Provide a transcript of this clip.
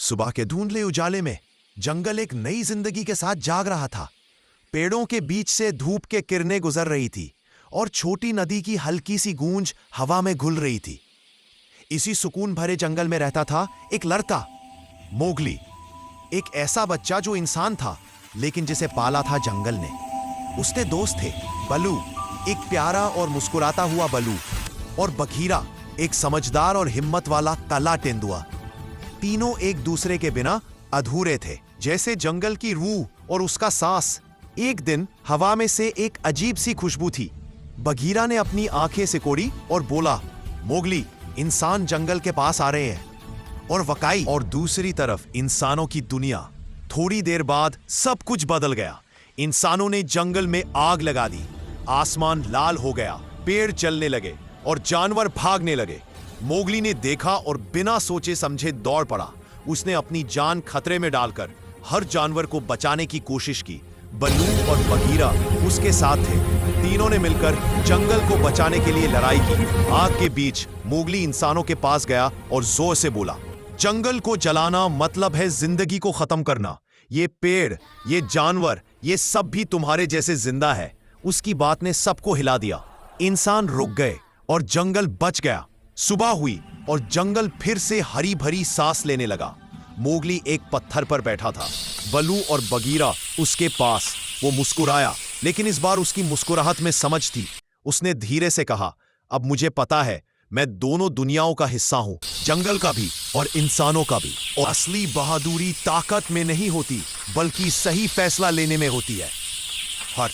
सुबह के धुंधले उजाले में जंगल एक नई जिंदगी के साथ जाग रहा था। पेड़ों के बीच से धूप के किरणें गुजर रही थी और छोटी नदी की हल्की सी गूंज हवा में घुल रही थी। इसी सुकून भरे जंगल में रहता था एक लड़का, मोगली, एक ऐसा बच्चा जो इंसान था लेकिन जिसे पाला था जंगल ने। उसके दोस्त थे बलू, एक प्यारा और मुस्कुराता हुआ बलू, और बघीरा, एक समझदार और हिम्मत वाला काला तेंदुआ। तीनों एक दूसरे के बिना अधूरे थे, जैसे जंगल की रूह और उसका सांस। एक दिन हवा में से एक अजीब सी खुशबू थी। बघीरा ने अपनी आंखें सिकोड़ी और बोला, मोगली, इंसान जंगल के पास आ रहे हैं। और वकाई और दूसरी तरफ इंसानों की दुनिया। थोड़ी देर बाद सब कुछ बदल गया। इंसानों ने जंगल में आग लगा दी, आसमान लाल हो गया, पेड़ चलने लगे और जानवर भागने लगे। मोगली ने देखा और बिना सोचे समझे दौड़ पड़ा। उसने अपनी जान खतरे में डालकर हर जानवर को बचाने की कोशिश की। बलू और बघीरा उसके साथ थे। तीनों ने मिलकर जंगल को बचाने के लिए लड़ाई की। आग के बीच मोगली इंसानों के पास गया और जोर से बोला, जंगल को जलाना मतलब है जिंदगी को खत्म करना। ये पेड़, ये जानवर, ये सब भी तुम्हारे जैसे जिंदा है। उसकी बात ने सबको हिला दिया। इंसान रुक गए और जंगल बच गया। सुबह हुई और जंगल फिर से हरी भरी सांस लेने लगा। मोगली एक पत्थर पर बैठा था, बलू और बघीरा उसके पास। वो मुस्कुराया, लेकिन इस बार उसकी मुस्कुराहट में समझ थी। उसने धीरे से कहा, अब मुझे पता है, मैं दोनों दुनियाओं का हिस्सा हूं, जंगल का भी और इंसानों का भी। और असली बहादुरी ताकत में नहीं होती, बल्कि सही फैसला लेने में होती है। हट।